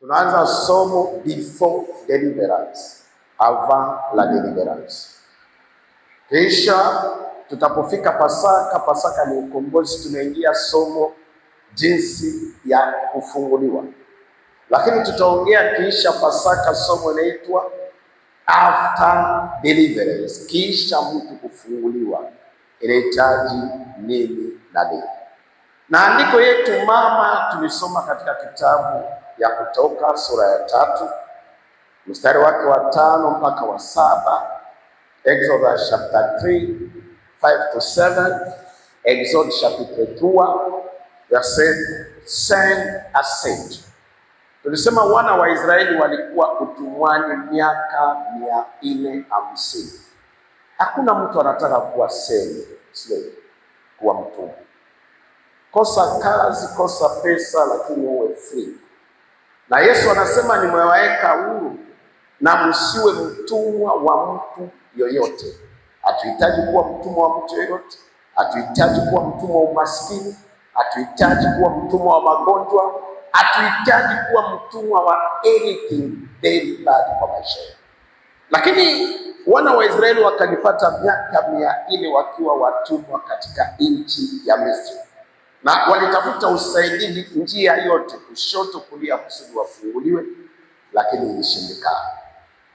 Tunaanza somo before deliverance, avant la deliverance. Kisha tutapofika Pasaka, Pasaka ni ukombozi, tunaingia somo jinsi ya kufunguliwa. Lakini tutaongea kisha Pasaka somo inaitwa after deliverance, kisha mtu kufunguliwa inahitaji nini na nini. Na andiko yetu mama tulisoma katika kitabu ya Kutoka sura ya 3 mstari wake wa 5 mpaka wa 7, Exodus chapter 3 5 to 7, Exodus chapter 2 verset 5 à 7. Tulisema wana wa Israeli walikuwa utumwani miaka 450. Hakuna mtu anataka kuwa slave, kuwa mtumwa. Kosa kazi, kosa pesa, lakini uwe free. Na Yesu anasema nimewaweka huru na msiwe mtumwa wa mtu yoyote. Hatuhitaji kuwa mtumwa wa mtu yoyote, hatuhitaji kuwa mtumwa wa umaskini, hatuhitaji kuwa mtumwa wa magonjwa, hatuhitaji kuwa mtumwa wa anything very bad kwa maisha yetu. Lakini wana wa Israeli wakajipata miaka 400 wakiwa watumwa katika nchi ya Misri, na walitafuta usaidizi njia yote, kushoto kulia, kusudi wafunguliwe, lakini ilishindikana.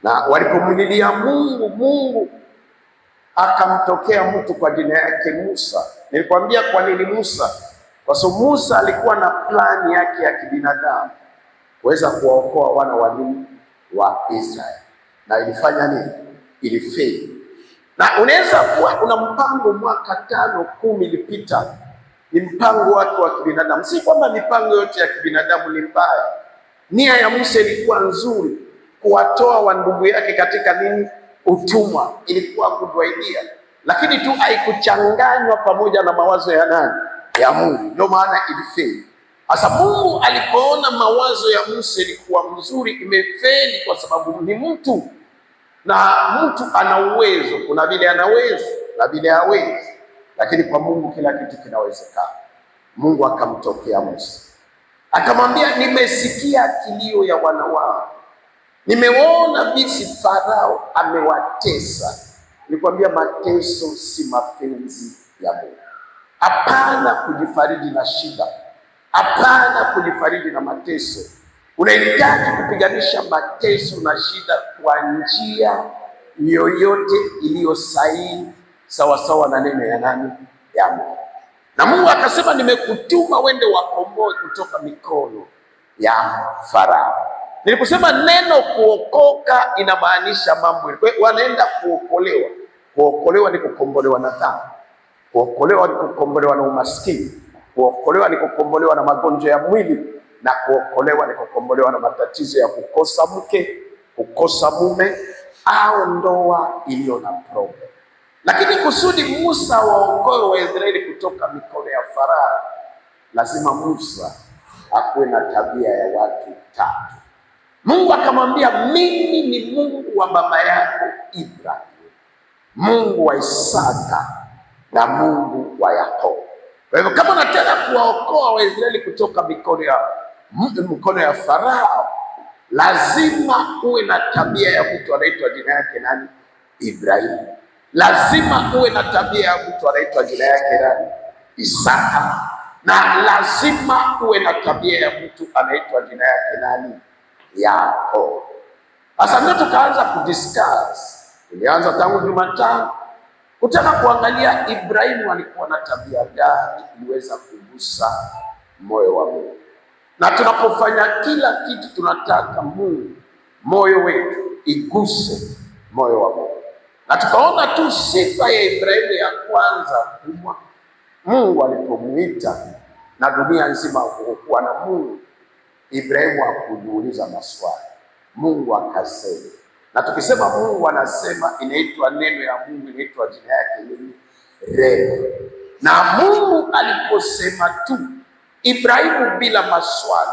Na walipomlilia Mungu, Mungu akamtokea mtu kwa jina yake Musa. Nilikwambia kwa nini Musa? Kwa sababu Musa alikuwa na plani yake ya kibinadamu kuweza kuwaokoa wana wa Israeli, na ilifanya nini? Ilifeli. Na unaweza kuwa una mpango mwaka 5, 10 ilipita, ni mpango wake wa kibinadamu. Si kwamba mipango yote ya kibinadamu ni mbaya. Nia ya Musa ilikuwa nzuri, kuwatoa wa ndugu yake katika nini? Utumwa. Ilikuwa good idea, lakini tu haikuchanganywa pamoja na mawazo ya nani? Ya Mungu. Ndio maana ilifeli. Sasa Mungu alipoona mawazo ya Musa ilikuwa mzuri, imefeli kwa sababu ni mtu, na mtu ana uwezo. Kuna vile anaweza na vile hawezi, lakini kwa Mungu kila kitu kinawezekana. Mungu akamtokea Musa akamwambia, nimesikia kilio ya wana wao, nimeona jinsi Farao amewatesa. Nikwambia mateso si mapenzi ya Mungu. Hapana kujifariji na shida, hapana kujifariji na mateso. Unahitaji kupiganisha mateso na shida kwa njia yoyote iliyo sahihi, sawasawa na neno ya nani? Ya Mungu. Na Mungu akasema, nimekutuma wende wakomboe kutoka mikono ya Farao. Niliposema neno kuokoka inamaanisha mambo. Wanaenda kuokolewa. Kuokolewa ni kukombolewa na dhambi. Kuokolewa ni kukombolewa na umaskini. Kuokolewa ni kukombolewa na magonjwa ya mwili, na kuokolewa ni kukombolewa na matatizo ya kukosa mke, kukosa mume, au ndoa iliyo na problem. Lakini kusudi Musa waokoe Waisraeli kutoka mikono ya Farao, lazima Musa akuwe na tabia ya watu 3. Mungu akamwambia, mimi ni Mungu wa baba yako Ibrahim, Mungu wa Isaka na Mungu wa Yakobo. Kwa hivyo kama unataka kuwaokoa Waisraeli kutoka mikono ya Farao, lazima uwe na tabia ya mtu anaitwa jina yake nani? Ibrahim. Lazima uwe na tabia ya mtu anaitwa jina yake nani? Isaka. Na lazima uwe na tabia ya mtu anaitwa jina yake nani? Yakobo. Sasa ndio tukaanza kudiscuss. Tulianza tangu Jumatano kutaka kuangalia Ibrahimu alikuwa na tabia gani iliweza kugusa moyo wa Mungu. Na tunapofanya kila kitu tunataka Mungu, moyo wetu iguse moyo wa Mungu. Na tukaona tu sifa ya Ibrahimu ya kwanza kubwa, Mungu alipomuita na dunia nzima kuwa na Mungu, Ibrahimu hakujiuliza maswali, Mungu akasema. Na tukisema Mungu anasema, inaitwa neno ya Mungu, inaitwa jina yake nini? Rema. Na Mungu aliposema tu, Ibrahimu bila maswali,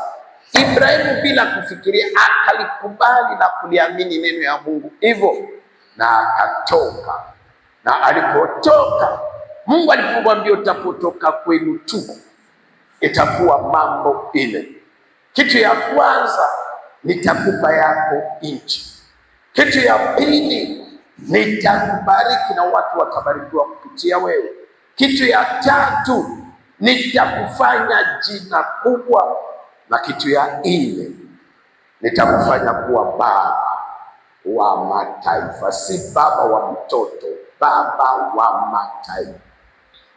Ibrahimu bila kufikiria, akalikubali na kuliamini neno ya Mungu hivyo, na akatoka. Na alipotoka, Mungu alipomwambia utapotoka kwenu tu itakuwa mambo ile. Kitu ya kwanza nitakupa yako nchi. Kitu ya pili, nitakubariki na watu watabarikiwa kupitia wewe. Kitu ya tatu, nitakufanya jina kubwa, na kitu ya nne, nitakufanya kuwa baba wa mataifa. Si baba wa mtoto, baba wa mataifa.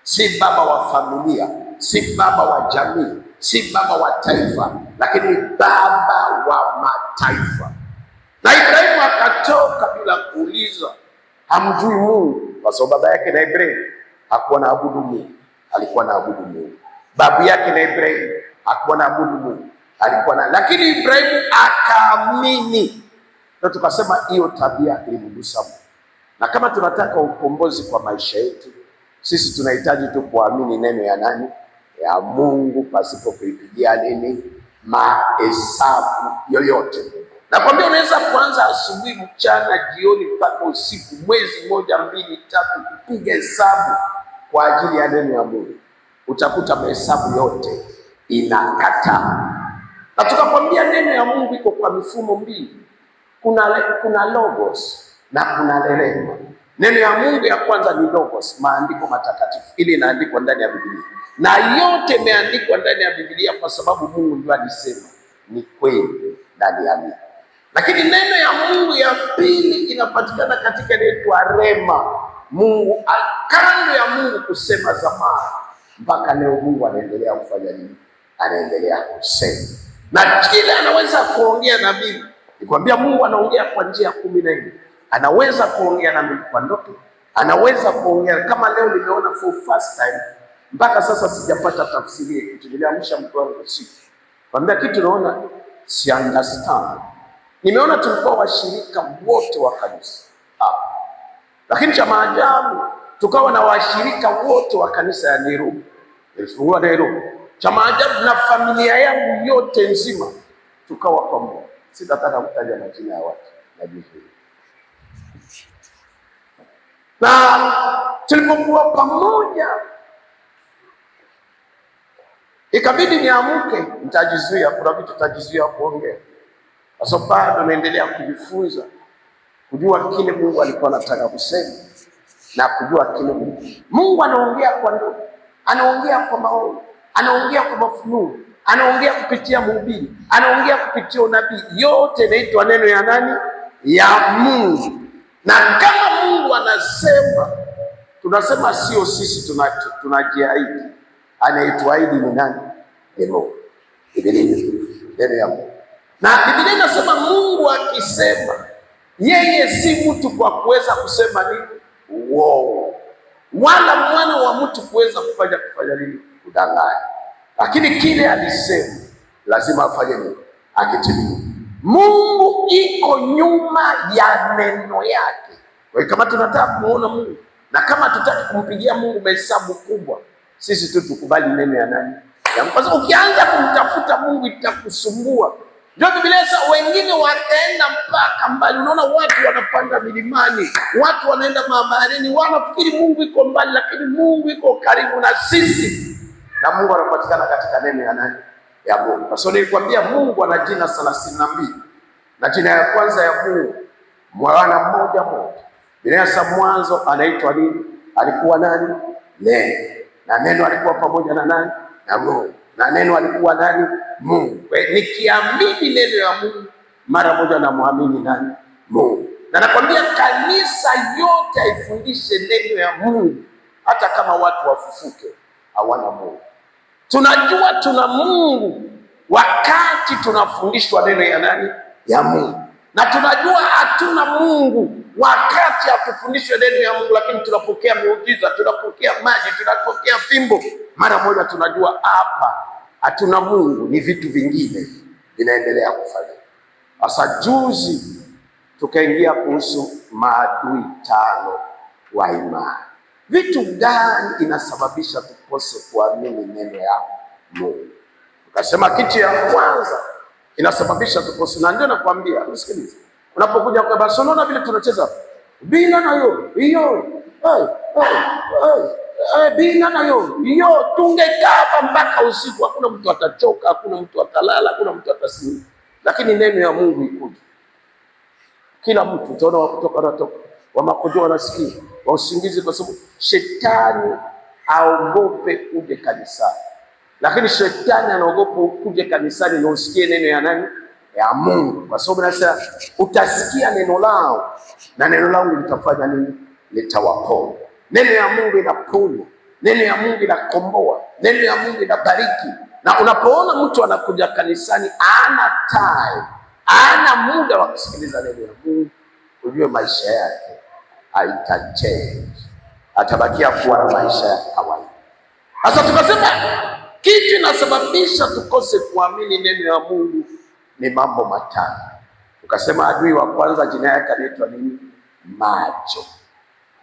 Si baba wa familia, si baba wa jamii, si baba wa taifa, lakini baba wa mataifa. Na Ibrahimu akatoka bila kuuliza, hamjui Mungu, kwa sababu baba yake na Ibrahimu hakuwa na abudu Mungu, alikuwa na abudu Mungu. Babu yake na Ibrahimu hakuwa na abudu Mungu, alikuwa na, lakini Ibrahimu akaamini. Na tukasema hiyo tabia ilimgusa Mungu. Na kama tunataka ukombozi kwa maisha yetu, sisi tunahitaji tu kuamini neno ya nani? Ya Mungu, pasipo kuipigia nini mahesabu yoyote. Nakwambia unaweza kuanza asubuhi, mchana, jioni mpaka usiku, mwezi 1, 2, 3, kupiga hesabu kwa ajili ya neno ya Mungu. Utakuta mahesabu yote inakataa. Na tukakwambia neno ya Mungu iko kwa mifumo mbili. Kuna logos na kuna lerema. Neno ya Mungu ya kwanza ni logos, maandiko matakatifu, ili inaandikwa ndani ya Biblia. Na yote imeandikwa ndani ya Biblia kwa sababu Mungu ndiye alisema ni kweli na ni amini. Lakini neno ya Mungu ya pili inapatikana katika inaitwa rema. Mungu, kando ya Mungu kusema zamani, mpaka leo Mungu anaendelea kufanya nini? Anaendelea kusema. Na kila anaweza kuongea na mimi. Nikwambia Mungu anaongea kwa njia 14. Anaweza kuongea na mimi kwa ndoto, anaweza kuongea kama leo nimeona for first time, mpaka sasa sijapata tafsiri ya kitu. Niliamsha mtu wangu usiku, kwambia kitu naona si understand. Nimeona tulikuwa washirika wote wa kanisa, lakini cha maajabu tukawa na washirika wote wa kanisa ya Nairobi. Nilifungua Nairobi, cha maajabu na familia yangu yote nzima tukawa pamoja. Sitataka kutaja majina ya watu na jina. Na tulipokuwa pamoja, ikabidi niamke, nitajizuia, kuna vitu nitajizuia kuongea. Kwa sababu bado naendelea kujifunza, kujua kile Mungu alikuwa anataka kusema na kujua kile Mungu anaongea kwa ndoto, anaongea kwa maono, anaongea kwa mafunuo, anaongea kupitia mhubiri, anaongea kupitia unabii. Yote inaitwa neno ya nani? Ya Mungu. Na kama Mungu anasema, tunasema sio sisi tunajiahidi. Anayetuahidi ni nani? Ni Mungu. Biblia neno ya Mungu. Na Biblia inasema Mungu akisema, yeye si mtu kwa kuweza kusema nini? Uongo. Wala mwana wa mtu kuweza kufanya nini? Kudanganya. Lakini kile alisema lazima afanye nini? Akitimie. Mungu iko nyuma ya neno yake. Kwa hiyo kama tunataka kumuona Mungu na kama tutaki kumpigia Mungu mahesabu kubwa, sisi tu tukubali neno ya nani? Kwa sababu ukianza kumtafuta Mungu itakusumbua. Ndio Biblia sasa wengine wataenda mpaka mbali. Unaona watu wanapanda milimani, watu wanaenda mabaharini, wanafikiri Mungu iko mbali, lakini Mungu iko karibu na sisi. Na Mungu anapatikana katika neno ya nani? Ya Mungu. Kwa sababu nilikwambia Mungu ana jina 32. Na jina ya kwanza ya Mungu, mwana mmoja mmoja. Biblia inasema mwanzo anaitwa nini? Alikuwa nani? Neno. Na neno alikuwa pamoja na nani? Na Mungu. Na neno alikuwa nani? Mungu. Nikiamini neno ya Mungu, mara moja namwamini nani? Mungu. Na nakwambia kanisa yote haifundishe neno ya Mungu, hata kama watu wafufuke hawana Mungu. Tunajua tuna Mungu wakati tunafundishwa neno ya nani? Ya Mungu. Na tunajua hatuna Mungu wakati hatufundishwe neno ya Mungu, lakini tunapokea miujiza, tunapokea maji, tunapokea fimbo, mara moja tunajua hapa hatuna Mungu, ni vitu vingine vinaendelea kufanya. Sasa juzi tukaingia kuhusu maadui 5 wa imani. Vitu gani inasababisha tukose kuamini neno ya Mungu? Tukasema kitu ya kwanza inasababisha tukose, na ndio nakwambia, usikilize. Unapokuja kwa Barcelona vile tunacheza bila na hiyo bila na hiyo tungekaa mpaka usiku, hakuna mtu atachoka, hakuna mtu atalala, hakuna mtu atasinzia. lakini neno ya Mungu ikuja. Kila mtu utaona watoka wa makojo wanasikia, wa usingizi, kwa sababu shetani aogope uje kanisani. Lakini shetani anaogopa uje kanisani na usikie neno ya nani? Ya Mungu. Kwa sababu nasema utasikia neno lao na neno langu litafanya nini? Litawaponya. Neno ya Mungu inaponya, neno ya Mungu inakomboa, neno ya Mungu inabariki. Na unapoona mtu anakuja kanisani ana time, ana muda wa kusikiliza neno ya Mungu, ujue maisha yake haitachange, atabakia kuwa na maisha ya kawaida. Sasa tukasema kitu inasababisha tukose kuamini neno ya Mungu ni mambo matano. Tukasema adui wa kwanza jina yake anaitwa nini? Macho.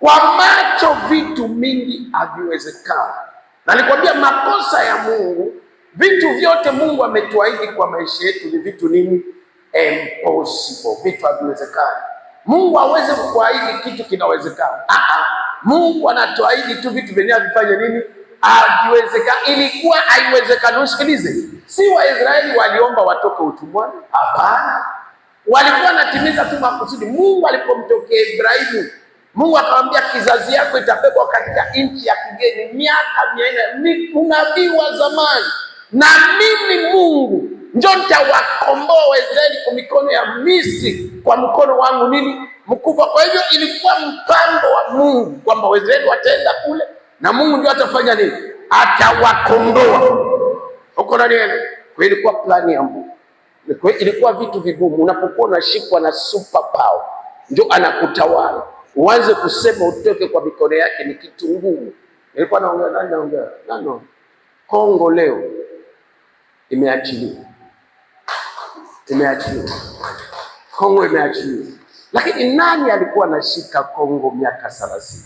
Kwa macho vitu mingi haviwezekani. Na nikwambia makosa ya Mungu, vitu vyote Mungu ametuahidi kwa maisha yetu ni vitu nini? Impossible, vitu haviwezekani. Mungu hawezi kuahidi kitu kinawezekana. Mungu anatuahidi tu vitu vyenyewe vifanye nini? Haviwezekani. Ilikuwa haiwezekani. Usikilize, si Waisraeli waliomba watoke utumwani? Hapana, walikuwa wanatimiza tu makusudi. Mungu alipomtokea Ibrahimu, Mungu akamwambia kizazi yako itabebwa katika nchi ya kigeni miaka 400. Ni unabii wa zamani. Na mimi Mungu ndio nitawakomboa Waisraeli kwa mikono ya Misri, kwa mkono wangu nini? Mkubwa. Kwa hivyo ilikuwa mpango wa Mungu kwamba Waisraeli wataenda kule na Mungu ndio atafanya nini? Atawakomboa. Uko na nini? Kwa ilikuwa plani ya Mungu. Ilikuwa vitu vigumu. Unapokuwa unashikwa na super power, ndio anakutawala, uanze kusema utoke kwa mikono yake ni kitu ngumu. Nilikuwa naongea nani? Kongo leo imeachiliwa. Kongo imeachiliwa. Lakini nani alikuwa anashika Kongo miaka 30?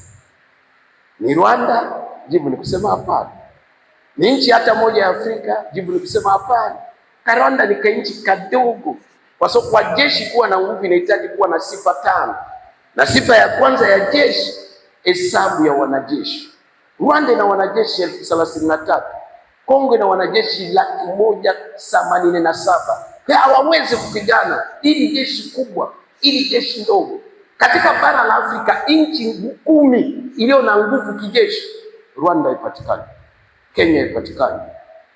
Ni Rwanda? Jibu ni kusema hapana. Ni nchi hata moja ya Afrika? Jibu ni kusema hapana. Rwanda ni kanchi kadogo. Kwa sababu kwa jeshi kuwa na nguvu inahitaji kuwa na sifa 5. Na sifa ya kwanza ya jeshi, hesabu ya wanajeshi. Rwanda ina wanajeshi 33,000. Kongo ina wanajeshi 187,000. Hawawezi kupigana ili jeshi kubwa, ili jeshi ndogo. Katika bara la Afrika nchi 10 iliyo na nguvu kijeshi, Rwanda haipatikani, Kenya haipatikani,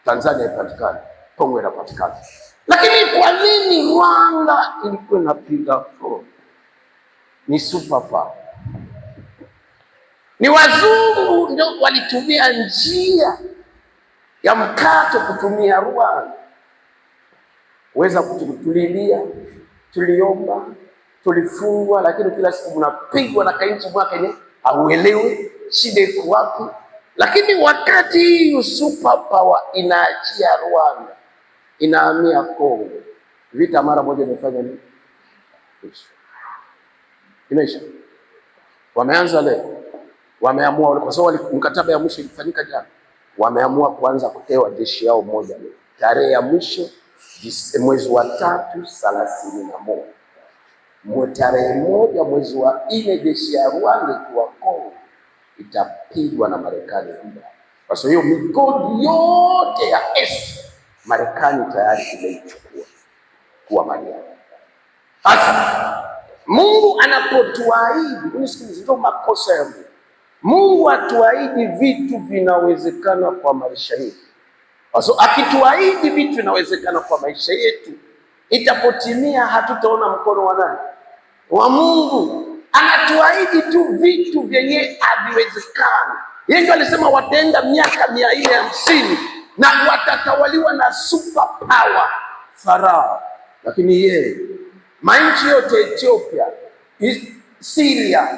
Tanzania haipatikani, Kongo inapatikana. Lakini kwa nini Rwanda ilikuwa inapiga front? Ni super power. Ni wazungu ndio walitumia njia ya mkato kutumia Rwanda. Weza kutulilia, tuliomba, tulifungwa, lakini kila siku mnapigwa na kainchi mwaka yenye hauelewi shida iko wapi. Lakini wakati hii super power inaachia Rwanda, inahamia Kongo, vita mara moja imefanya nini? Imeisha. Wameanza leo, wameamua, kwa sababu mkataba ya mwisho ilifanyika jana, wameamua kuanza kutewa jeshi yao moja leo. Tarehe ya mwisho mwezi wa 3 31. Tarehe 1 mwezi wa 4 jeshi ya Rwanda ikiwa Kongo itapigwa na Marekani. Kwa sababu hiyo migodi yote ya Est Marekani tayari imeichukua kuwa mali yake. Sasa Mungu anapotuahidi, unisikilize, ndio makosa ya Mungu. Mungu atuahidi vitu vinawezekana kwa maisha yetu. So, akituahidi vitu vinawezekana kwa maisha yetu, itapotimia hatutaona mkono wa nani? Wa Mungu. Anatuahidi tu vitu vyenye haviwezekani. Yeye ndiye alisema wataenda miaka 450 na watatawaliwa na super power Farao. Lakini yeye manchi yote Ethiopia, Syria,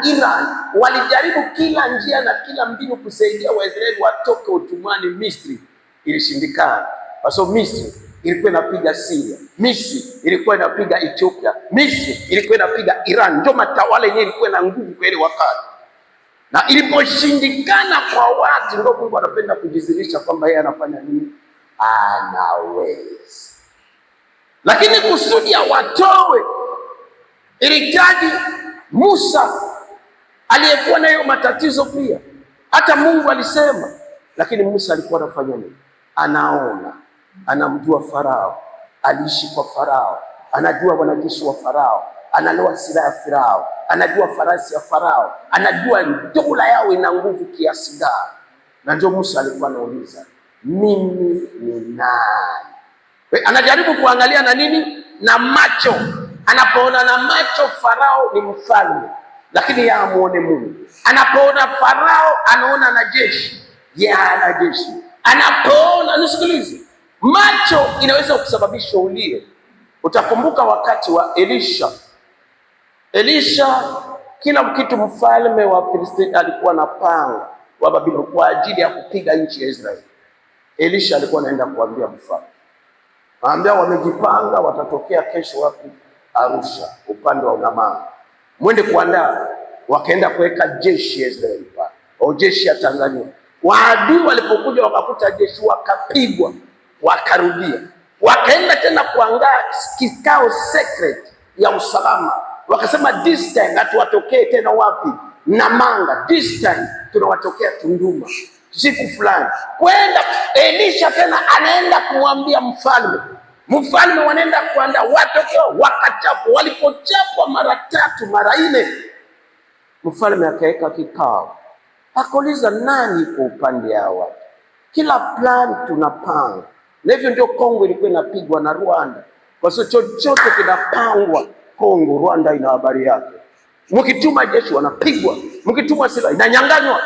Iran walijaribu kila njia na kila mbinu kusaidia Waisraeli watoke utumwani Misri, ilishindikana. Kwa sababu Misri ilikuwa inapiga Syria, Misri ilikuwa inapiga Ethiopia, Misri ilikuwa inapiga Iran. Ndio matawala yenyewe ilikuwa na nguvu kwa ile wakati. Na iliposhindikana kwa watu, ndio Mungu anapenda kujizilisha kwamba yeye anafanya nini? Anaweza. Lakini kusudi ya watowe ilihitaji Musa aliyekuwa na hiyo matatizo pia. Hata Mungu alisema, lakini Musa alikuwa anafanya nini? Anaona, anamjua Farao, aliishi kwa Farao, anajua wanajeshi wa Farao, analoa silaha ya Farao, anajua farasi ya Farao, anajua dola yao ina nguvu kiasi gani. Na ndio Musa alikuwa anauliza, mimi ni nani? Anajaribu kuangalia na nini? Na macho. Anapoona na macho Farao ni mfalme, lakini yeye amuone Mungu. Anapoona Farao anaona na jeshi, yeye ana jeshi. Anapoona, nisikilize, macho inaweza kusababisha ulie. Utakumbuka wakati wa Elisha. Elisha, kila kitu mfalme wa Filistini alikuwa na panga wa Babiloni kwa ajili ya kupiga nchi ya Israeli. Elisha alikuwa anaenda kuambia mfalme, anambia wamejipanga, watatokea kesho wapi? Arusha, upande wa Unamanga, mwende kuandaa. Wakaenda kuweka jeshi ya Israeli pale, au jeshi ya Tanzania. Waadui walipokuja wakakuta jeshi, wakapigwa, wakarudia, wakaenda tena kuandaa kikao secret ya usalama. Wakasema this time hatuwatokee tena wapi? Namanga. This time tunawatokea Tunduma siku fulani. Kwenda Elisha tena anaenda kumwambia mfalme. Mfalme wanaenda kuandaa, watokea, wakachapwa. Walipochapwa mara 3 mara 4, mfalme akaweka kikao, akauliza nani kwa upande yao? Kila plan tunapanga, na hivyo ndio Kongo ilikuwa inapigwa na Rwanda, kwa sababu chochote kinapangwa Kongo, Rwanda ina habari yake. Mkituma jeshi wanapigwa, mkituma silaha inanyanganywa.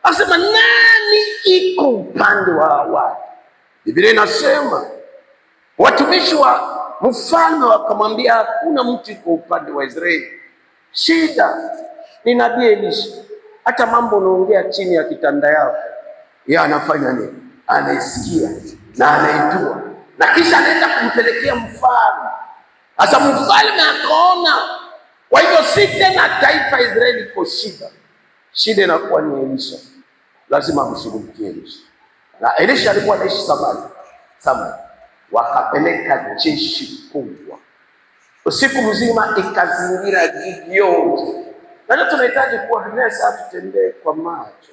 Akasema nani iko upande wa watu? Biblia inasema watumishi wa mfalme wakamwambia hakuna mtu iko upande wa Israeli. Shida ni nabii Elisha. Hata mambo unaongea chini ya kitanda yako, yeye anafanya nini? Anaisikia na anaijua, na kisha anaenda kumpelekea mfalme. Sasa mfalme akaona, kwa hivyo si tena taifa Israeli iko shida, shida inakuwa ni Elisha. Lazima mshughulikie Elisha. Na Elisha alikuwa anaishi Samaria. Wakapeleka jeshi kubwa, usiku mzima ikazingira jiji yote. Na tunahitaji kuwa tunaweza tutembee kwa macho.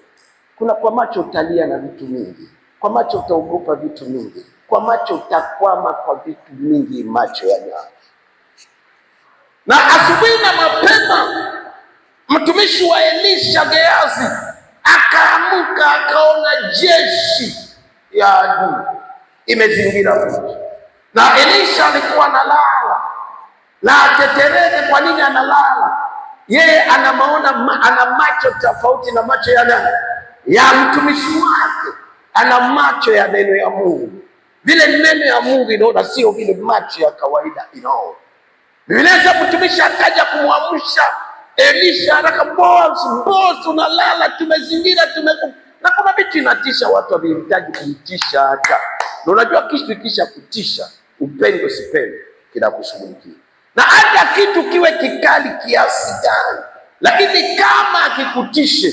Kwa macho utalia na vitu mingi, kwa macho utaogopa vitu mingi, kwa macho utakwama kwa vitu mingi, macho ya nyama. Na asubuhi na mapema mtumishi wa Elisha Gehazi akaamka, akaona jeshi ya adui imezingira mji. Na Elisha alikuwa analala na atetereke. Kwa nini analala? Yeye ana macho tofauti na macho ya mtumishi wake. Ana macho ya neno ya Mungu. Vile neno ya Mungu inaona, sio vile macho ya kawaida inaona. Biblia mtumishi akaja kumwamsha Elisha, haraka, boss unalala, tumezingira, na kuna vitu inatisha watu, wanahitaji kumtisha hata. Na unajua kitu kisha kutisha, upende usipende, kinakushughulikia. Na hata kitu kiwe kikali kiasi gani, lakini kama akikutishe,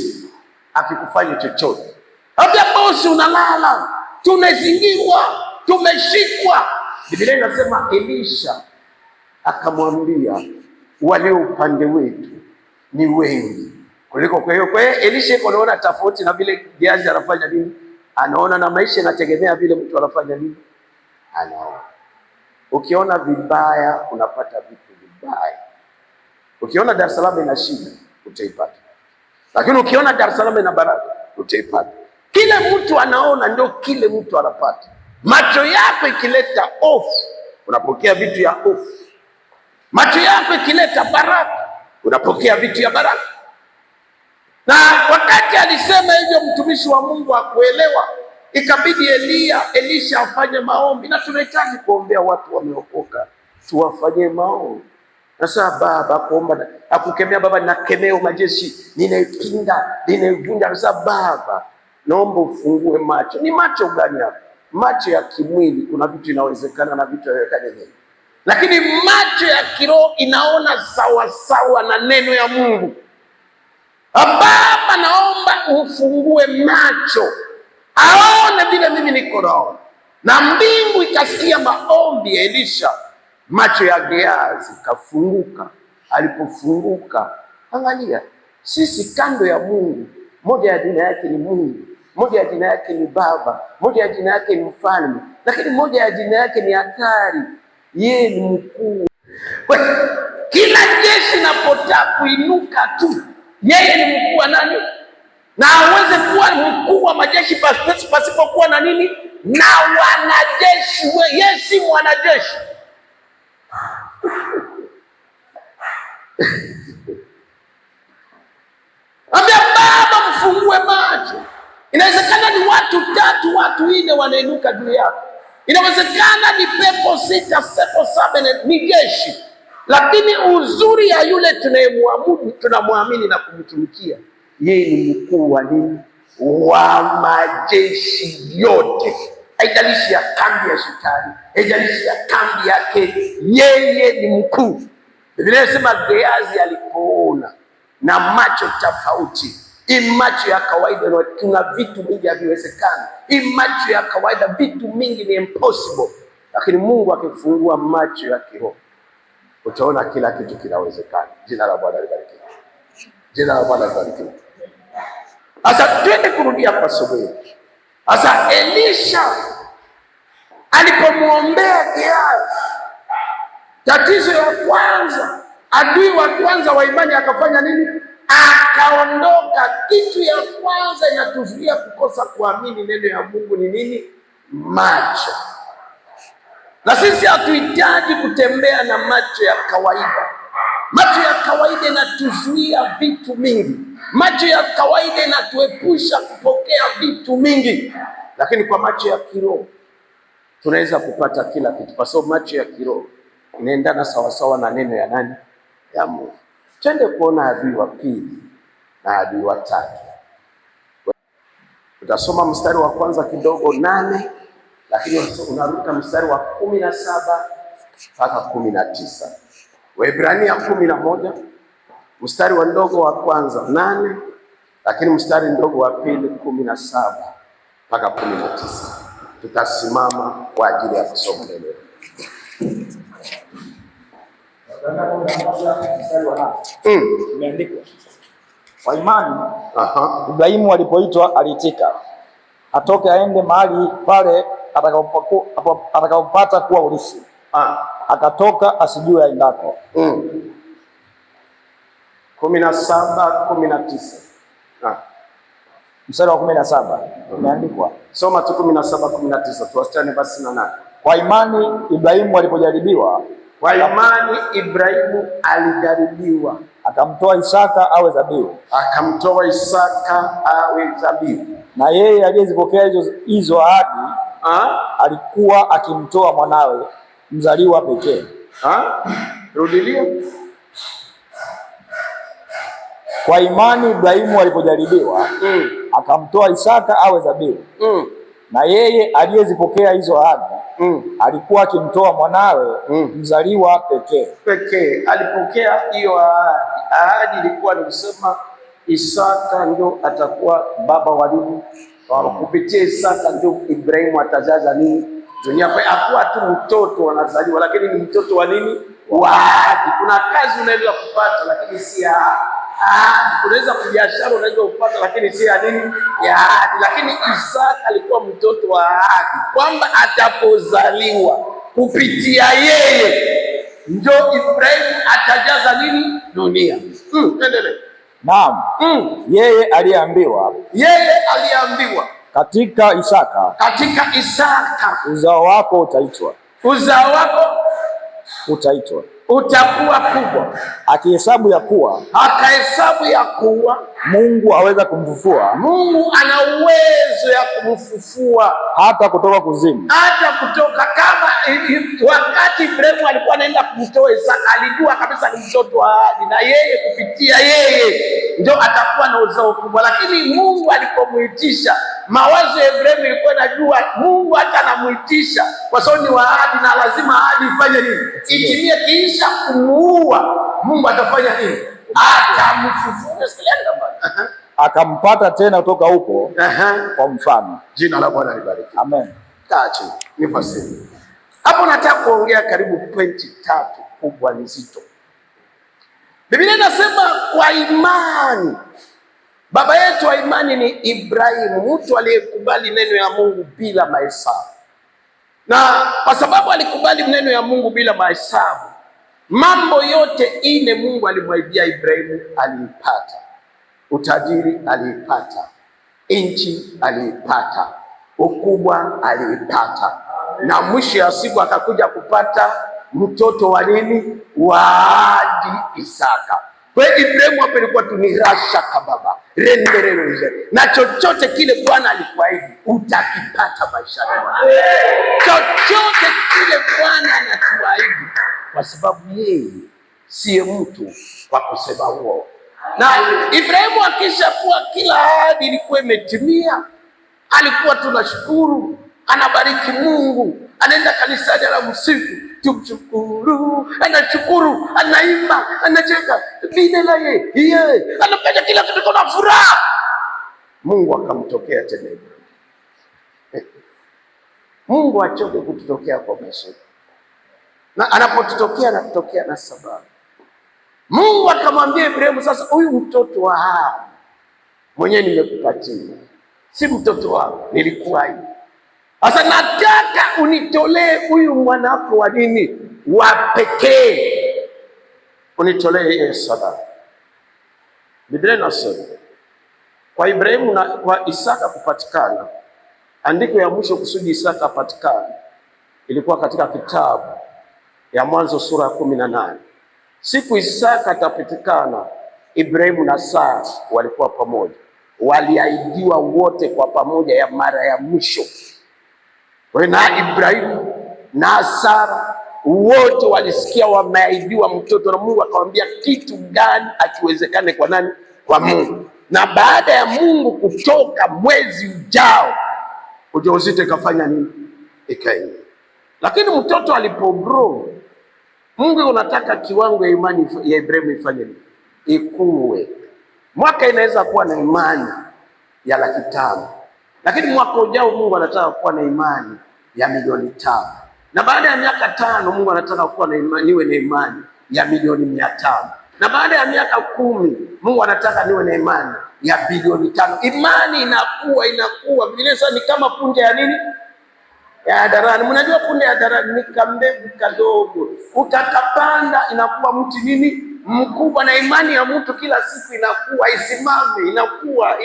akikufanya chochote. Hata bosi unalala, tumezingirwa, tumeshikwa. Biblia inasema Elisha akamwambia, walio upande wetu ni wengi kuliko. Kwa hiyo Elisha anaona tofauti na vile Gehazi anafanya nini? Anaona na maisha yanategemea vile mtu anafanya nini? Anaona. Ukiona vibaya unapata vitu vibaya. Ukiona Dar es Salaam ina shida utaipata, lakini ukiona Dar es Salaam ina baraka utaipata. Kile mtu anaona ndio kile mtu anapata. Macho yako ikileta hofu, unapokea vitu ya hofu. Macho yako ikileta baraka, unapokea vitu ya baraka. Na wakati alisema hivyo mtumishi wa Mungu akuelewa, ikabidi Elisha afanye maombi. Na tunahitaji kuombea watu wameokoka, tuwafanyie maombi. Sasa baba kuomba, akukemea baba, nakemea majeshi, ninaipinda, ninaivunja. Sasa baba, naomba ufungue macho. Ni macho gani hapa? Macho ya kimwili, kuna vitu inawezekana na vitu haiwezekani. Lakini macho ya kiroho inaona sawa sawa na neno ya Mungu. Baba, naomba ufungue macho, aone vile mimi niko roho. Na mbingu ikasikia maombi ya Elisha, macho ya Gehazi kafunguka. Alipofunguka, angalia, sisi kando ya Mungu, moja ya jina yake ni Mungu, moja ya jina yake ni Baba, moja ya jina yake ni Mfalme, lakini moja ya jina yake ni hatari. yeye ni mkuu. Kila jeshi linapotaka kuinuka tu, yeye ni mkuu wa nani? Na aweze kuwa mkuu wa majeshi pasipokuwa na nini? Na wanajeshi. Yeye si mwanajeshi. Ambia Baba, mfungue macho. Inawezekana ni watu 3, watu 4 wanainuka juu yako. Inawezekana ni pepo 6, pepo 7, ni jeshi. Lakini uzuri ya yule tunayemwabudu, tunamwamini na kumtumikia, yeye ni mkuu wa nini? Wa majeshi yote. Haijalishi ya kambi ya shetani, haijalishi ya kambi yake, yeye ni mkuu. Biblia inasema Gehazi alipoona na macho tofauti. Hii macho ya kawaida, na kuna vitu vingi haviwezekani. Hii macho ya kawaida, vitu mingi ni impossible. Lakini Mungu akifungua macho ya kiroho, utaona kila kitu kinawezekana. Jina la Bwana libarikiwe. Jina la Bwana libarikiwe. Sasa twende kurudia kwa somo. Sasa Elisha alipomwombea Gehazi, tatizo ya kwanza, adui wa kwanza wa imani akafanya nini? Akaondoka. Kitu ya kwanza inatuzuia kukosa kuamini neno ya Mungu ni nini? Macho. Na sisi hatuhitaji kutembea na macho ya kawaida. Macho ya kawaida inatuzuia vitu mingi. Macho ya kawaida inatuepusha kupokea vitu mingi. Lakini kwa macho ya kiroho tunaweza kupata kila kitu, kwa sababu macho ya kiroho inaendana sawasawa na neno ya nani? Ya Mungu. Twende kuona adui wa pili na adui wa tatu. Utasoma mstari wa kwanza kidogo 8, lakini unaruka mstari wa 17 mpaka 19. Waebrania 11 mstari wa ndogo wa kwanza 8, lakini mstari ndogo wa pili 17 mpaka 19. Tutasimama kwa ajili ya kusoma neno. Imeandikwa, kwa imani Ibrahimu alipoitwa aliitika, atoke aende mahali pale atakapopata kuwa urithi. Akatoka asijue aendako. 17-19. Mstari wa 17 imeandikwa. Soma tu 17-19, tuwasiane basi na 8. Kwa imani Ibrahimu alipojaribiwa, kwa imani Ibrahimu alijaribiwa, akamtoa Isaka awe dhabihu. Akamtoa Isaka awe dhabihu. Na yeye aliyezipokea hizo ahadi alikuwa akimtoa mwanawe mzaliwa pekee. Rudilia. Kwa imani Ibrahimu alipojaribiwa, akamtoa Isaka awe dhabihu. Na yeye aliyezipokea hizo ahadi alikuwa akimtoa mwanawe mzaliwa pekee. Alipokea hiyo ahadi. Ahadi ilikuwa ni kusema Isaka ndio atakuwa baba wa nini? Kupitia Isaka ndio Ibrahimu atajaza nini? Dunia. Kwa hakuwa tu mtoto anazaliwa, lakini ni mtoto wa nini? Wa ahadi. Kuna kazi unaweza kupata lakini si ya ahadi. Unaweza kubiashara unaweza kupata lakini si ya nini? Ya ahadi. Lakini Isaka alikuwa mtoto wa ahadi, kwamba atapozaliwa kupitia yeye ndio Ibrahimu atajaza nini? Dunia. Endelee. Naam. Yeye aliambiwa katika Isaka uzao wako utakuwa kubwa. Akihesabu ya kuwa Mungu aweza kumfufua. Mungu ana uwezo ya kumfufua hata kutoka kuzimu. Kama wakati Ibrahimu alikuwa anaenda kumtoa Isaka, alijua kabisa ni mtoto wa ahadi, na yeye kupitia yeye ndio atakuwa na uzao kubwa. Lakini Mungu alipomuitisha, mawazo ya Ibrahimu ilikuwa najua Mungu hata anamuitisha kwa sababu ni wa ahadi, na lazima ahadi ifanye nini? Itimie. Kisha kumuua, Mungu atafanya nini? Atamfufua. Akampata tena kutoka huko kwa mfano. Jina la Bwana libarikiwe. Amen. Kaa chini. Nipaseni. Hapo nataka kuongea karibu pointi 3 kubwa nzito. Biblia inasema kwa imani. Baba yetu wa imani ni Ibrahimu, mtu aliyekubali neno ya Mungu bila mahesabu. na kwa sababu alikubali maneno ya Mungu bila mahesabu, mambo yote ine Mungu alimwaidia Ibrahimu aliipata. Utajiri aliipata, nchi aliipata, ukubwa aliipata, na mwisho ya siku akakuja kupata mtoto wa nini? Wa ahadi, Isaka. Kwa hiyo Ibrahimu hapo ilikuwa tu ni rasha kababa rendereze, na chochote kile Bwana alikuahidi utakipata maishani mwako. Chochote kile Bwana anatuahidi, kwa sababu yeye siye mtu wa kusema uongo. Na Ibrahimu akishakuwa kila ahadi ilikuwa imetimia, alikuwa tunashukuru, anabariki Mungu, anaenda kanisani, anamsifu, tumshukuru, anashukuru, anaimba, anacheka, bila yeye anafanya kila kitu kwa furaha. Mungu akamtokea tena. Mungu achoke kututokea kwa maisha, na anapotutokea anatokea na sababu. Mungu akamwambia Ibrahimu, sasa huyu mtoto wa Hamu mwenyewe nimekupatia, si mtoto wako, nilikuahidi. Sasa nataka unitolee huyu mwanako wa nini? Wa pekee, unitolee yeye sadaka. Biblia inasema kwa Ibrahimu na kwa Isaka kupatikana, andiko ya mwisho kusudi Isaka apatikane ilikuwa katika kitabu ya Mwanzo sura ya 18. Siku Isaka atapatikana, Ibrahimu na Sara walikuwa pamoja, waliahidiwa wote kwa pamoja ya mara ya mwisho. Na Ibrahimu na Sara wote walisikia wameahidiwa mtoto, na Mungu akamwambia kitu gani akiwezekane kwa nani? Kwa Mungu. Na baada ya Mungu kutoka, mwezi ujao ujauzito ikafanya nini? Ikaingia. Lakini mtoto alipogrow, Mungu unataka kiwango ya imani ya Ibrahimu ifanye nini? Ikue. Mwaka inaweza kuwa na imani ya 500,000, lakini mwaka ujao Mungu anataka kuwa na imani ya 500,000. Na baada ya miaka 5 Mungu anataka kuwa na imani, niwe na imani ya 500,000. Na baada ya miaka 10 Mungu anataka niwe na imani ya 500,000,000. Imani inakuwa. Biblia ni kama punje ya nini? Ya haradali. Mnajua punje ya haradali ni kambegu kadogo, utakapanda inakuwa mti nini? Mkubwa. Na imani ya mtu kila siku inakuwa, isimame, inakuwa.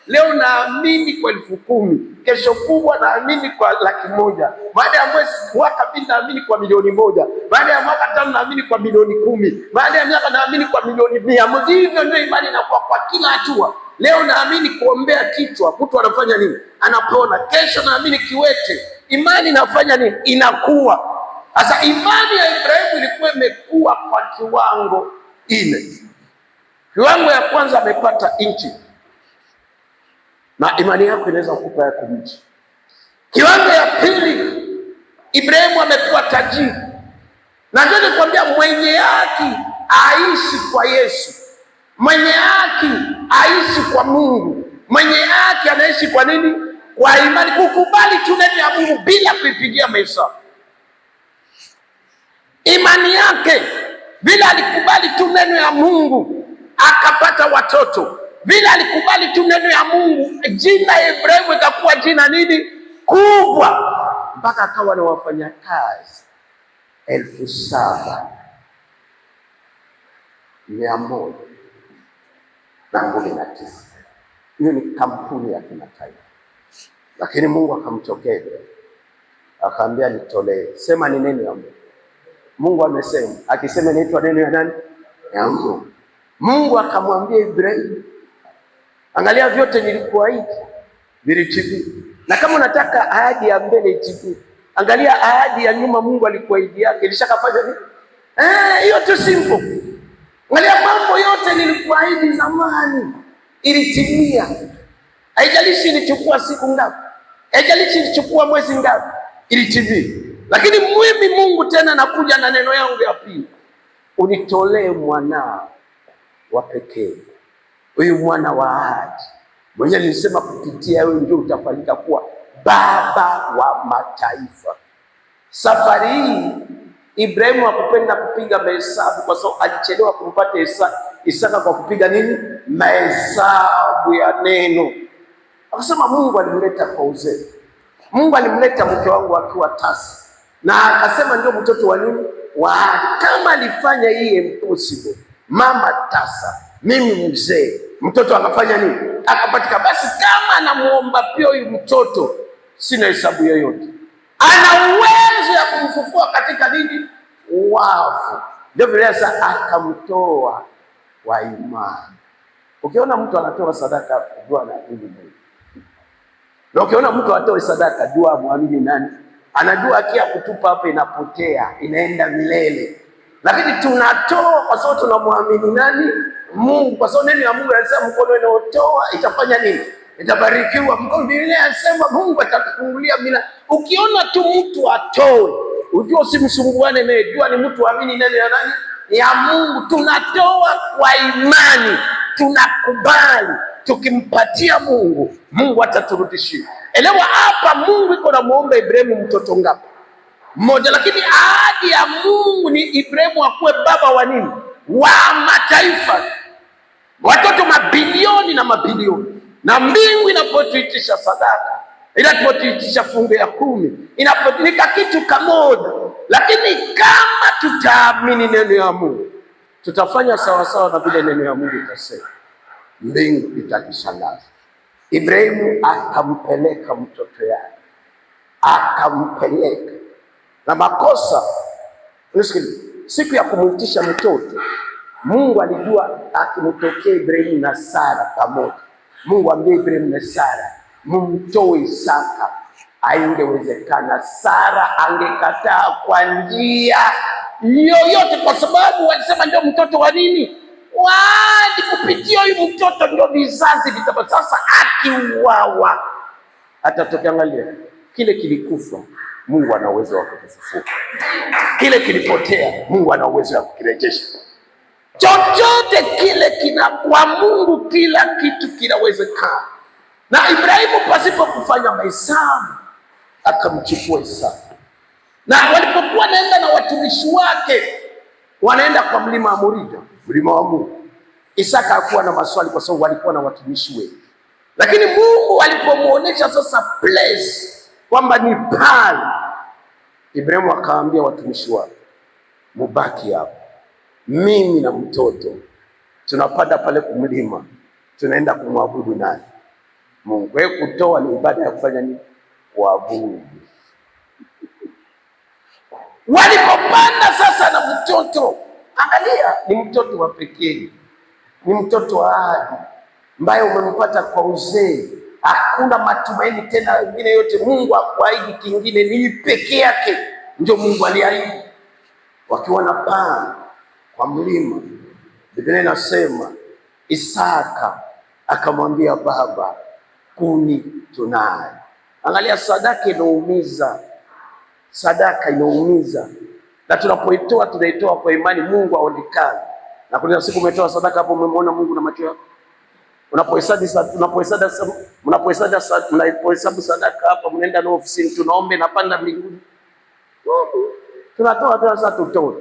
Leo naamini kwa 10,000, kesho kubwa naamini kwa 100,000, baada ya mwaka 2 naamini kwa 1,000,000, baada ya mwaka 5 naamini kwa 10,000,000, baada ya miaka naamini kwa 1,100,000. Hivyo ndio imani inakuwa kwa kila hatua. Leo naamini kuombea kichwa, mtu anafanya nini? Anapona. Kesho naamini kiwete, imani inafanya nini? Inakuwa. Sasa imani ya Ibrahimu ilikuwa imekuwa kwa kiwango ile. Kiwango ya kwanza amepata nchi, na imani yako inaweza kukupa yako nchi. Kiwango ya pili, Ibrahimu amekuwa tajiri, na ndio nikwambia mwenye haki aishi kwa Yesu, mwenye haki aishi kwa Mungu, mwenye haki anaishi kwa nini? Kwa imani, kukubali tu neno ya Mungu bila kuipigia mahesabu. Imani yake vile alikubali tu neno ya Mungu akapata watoto, vile alikubali tu neno ya Mungu, jina ya Ibrahimu ikakuwa jina nini? Kubwa, mpaka akawa na wafanyakazi 7,119. Hiyo ni kampuni ya kimataifa. Lakini Mungu akamtokea akaambia, nitolee. Sema ni neno ya Mungu. Mungu amesema, akisema inaitwa neno ya nani? Ya Mungu. Mungu akamwambia Ibrahimu, angalia, vyote nilikuahidi vilitimia. Na kama unataka ahadi ya mbele itimie, angalia ahadi ya nyuma Mungu alikuahidi yake ilishakafanya nini? Hiyo tu simple. Angalia mambo yote nilikuahidi zamani ilitimia. Haijalishi ilichukua siku ngapi, haijalishi ilichukua mwezi ngapi, ilitimia. Lakini mimi Mungu tena nakuja na neno yangu ya pili, unitolee mwanao wa pekee, huyu mwana wa ahadi mwenye nilisema kupitia wewe ndio utafanyika kuwa baba wa mataifa. Safari hii Ibrahimu hakupenda kupiga mahesabu, kwa sababu alichelewa kumpata Isaka kwa kupiga nini? Mahesabu ya neno. Akasema Mungu alimleta kwa uzee, Mungu alimleta mke wangu akiwa tasa, na akasema ndio mtoto wa nini? Wa kama alifanya hii impossible, mama tasa, mimi mzee, mtoto akafanya nini? Akapatika. Basi kama anamuomba pia huyu mtoto, sina hesabu yoyote, ana uwezo ya kumfufua katika nini? Wafu. Ndio vile sasa akamtoa kwa imani. Ukiona mtu anatoa sadaka, jua anaamini Mungu. Na ukiona mtu atoe sadaka, jua amwamini nani? Anajua akia kutupa hapa inapotea, inaenda milele. Lakini tunatoa kwa sababu tunamwamini nani? Mungu. Kwa sababu neno la Mungu linasema mkono unaotoa itafanya nini? Itabarikiwa. Mkono Biblia inasema Mungu atakufungulia milango. Ukiona tu mtu atoe, ujue usimsumbuane naye, jua ni mtu amini neno ya nani? Ya Mungu. Tunatoa kwa imani, tunakubali, tukimpatia Mungu, Mungu ataturudishia. Elewa hapa, Mungu iko na muomba Ibrahimu mtoto ngapi? Mmoja. Lakini ahadi ya Mungu ni Ibrahimu akuwe baba wa nini? Wa mataifa, watoto mabilioni na mabilioni. Na mbingu inapotuitisha sadaka, inapotuitisha fungu ya 10, inapotunika kitu kamoja. Lakini kama tutaamini neno ya Mungu, tutafanya sawasawa na vile neno ya Mungu itasema, mbingu itatushangaza. Ibrahimu akampeleka mtoto yake, akampeleka na makosa. Siku ya kumwitisha mtoto, Mungu alijua akimtokea Ibrahimu na Sara pamoja, Mungu ambie Ibrahimu na Sara mumtoe Isaka, haingewezekana. Sara angekataa kwa njia yoyote, kwa sababu walisema ndio mtoto wa nini? Wadi kupitia huyu mtoto ndio vizazi vitapa. Sasa akiuawa atatokea. Angalia, kile kilikufa Mungu ana uwezo wa kukifufua, kile kilipotea Mungu ana uwezo wa kukirejesha. Chochote kile kina kwa Mungu, kila kitu kinawezekana. Na Ibrahimu pasipo kufanya mahesabu akamchukua Isaka, na walipokuwa naenda na watumishi wake, wanaenda kwa mlima wa Moria, mlima wa Mungu. Isaka hakuwa na maswali kwa sababu walikuwa na watumishi wengi. Lakini Mungu alipomuonesha sasa place kwamba ni pale, Ibrahimu akaambia watumishi wake, mubaki hapo, mimi na mtoto tunapanda pale kumlima, tunaenda kumwabudu nani? Mungu. Kwa hiyo kutoa ni ibada ya kufanya nini? Kuabudu. Walipopanda sasa na mtoto, angalia, ni mtoto wa pekee, ni mtoto wa ahadi ambaye umempata kwa uzee. Hakuna matumaini tena wengine yote. Mungu hakuahidi kingine, ni pekee yake ndio Mungu aliahidi. Wakiwa na paa kwa mlima, Biblia inasema Isaka akamwambia baba, kuni tunayo. Angalia, sadaka inaumiza, sadaka inaumiza, na tunapoitoa tunaitoa kwa imani, Mungu aonekane. Na kuna siku umetoa sadaka hapo, umemwona Mungu na macho yako. Unapohesabu sadaka hapa, mnaenda na ofisini, tunaombe napanda mbinguni, tunatoa sasa, tutoe.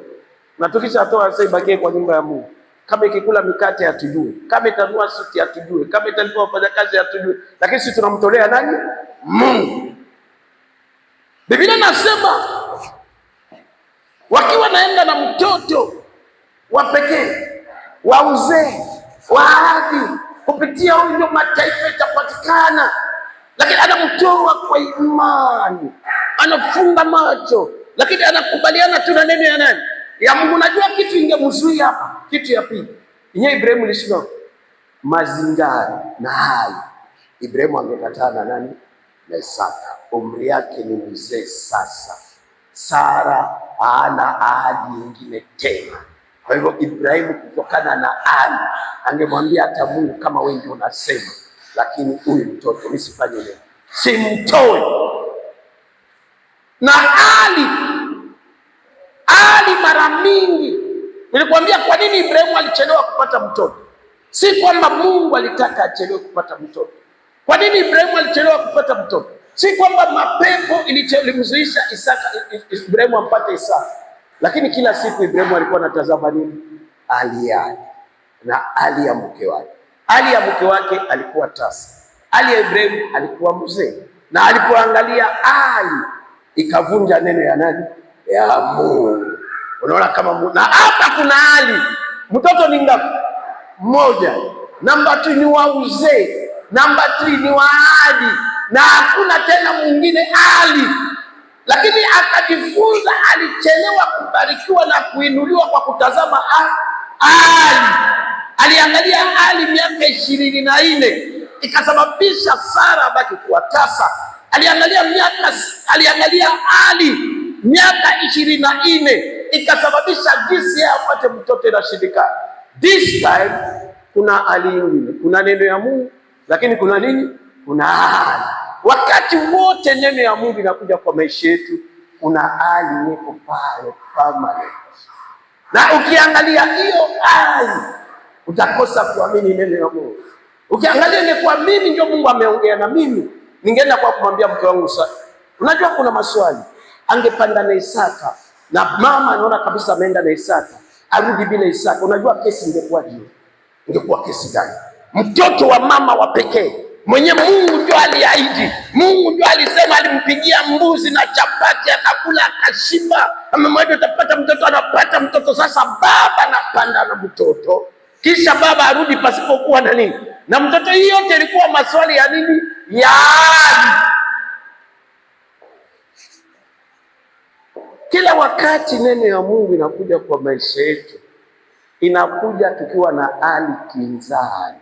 Na tukishatoa sasa ibakie kwa nyumba ya Mungu. Kama ikikula mikate hatujui, kama itanua suti hatujui, kama italipa wafanyakazi hatujui, lakini sisi tunamtolea nani? Mungu. Biblia nasema wakiwa naenda na mtoto wa pekee wa uzee wa ahadi, kupitia huyu ndio mataifa itapatikana. Lakini anamtoa kwa imani, anafunga macho, lakini anakubaliana tu na neno ya nani? Ya Mungu. Najua kitu ingemzuia hapa. Kitu ya pili, yenyewe Ibrahimu alishindwa mazingara na hali. Ibrahimu angekataa na nani? Na Isaka. Umri yake ni mzee sasa, Sara hana ahadi nyingine tena. Kwa hivyo Ibrahimu kutokana na ahadi angemwambia hata Mungu, kama wewe ndio unasema, lakini huyu mtoto nisifanye nini? Simtoe. Na ahadi mara mingi nilikwambia kwa nini Ibrahimu alichelewa kupata mtoto. Si kwamba Mungu alitaka achelewe kupata mtoto. Kwa nini Ibrahimu alichelewa kupata mtoto? Si kwamba mapepo ilimzuisha Ibrahimu ampate Isaka. Lakini kila siku Ibrahimu alikuwa anatazama nini? Hali yake na hali ya mke wake. Hali ya mke wake alikuwa tasa, hali ya Ibrahimu alikuwa mzee. na alipoangalia hali ikavunja neno ya nani? Ya Mungu. Unaona kama Mungu. Na hapa kuna hali, mtoto ni ngapi? Mmoja. Namba 2 ni wa uzee, namba 3 ni wa ahadi, na hakuna tena mwingine hali. Lakini akajifunza, alichelewa kubarikiwa na kuinuliwa kwa kutazama hali. Aliangalia hali miaka 24 ikasababisha Sara abaki kuwa tasa. Aliangalia hali miaka 24 ikasababisha jinsi yeye apate mtoto inashindikana. This time kuna hali nyingine, kuna neno ya Mungu, lakini kuna nini? Kuna hali. Wakati wote neno ya Mungu inakuja kwa maisha yetu, kuna hali yeko pale permanent. Na ukiangalia hiyo hali utakosa kuamini neno ya Mungu. Ukiangalia ni kwa mimi ndio Mungu ameongea na mimi, ningeenda kwa kumwambia mke wangu sasa, unajua kuna maswali, angepanda na Isaka na mama anaona kabisa ameenda na Isaka, arudi bila Isaka, unajua kesi ingekuwa je? Ingekuwa kesi gani? Mtoto wa mama wa pekee mwenye Mungu ndio aliahidi, Mungu ndio alisema, alimpigia mbuzi na chapati akakula akashiba, amemwambia utapata mtoto, anapata mtoto. Sasa baba anapanda na mtoto, kisha baba arudi pasipokuwa na nini na mtoto. Hii yote ilikuwa maswali ya nini? Ya hali. Kila wakati neno ya Mungu inakuja kwa maisha yetu, inakuja tukiwa na hali kinzani.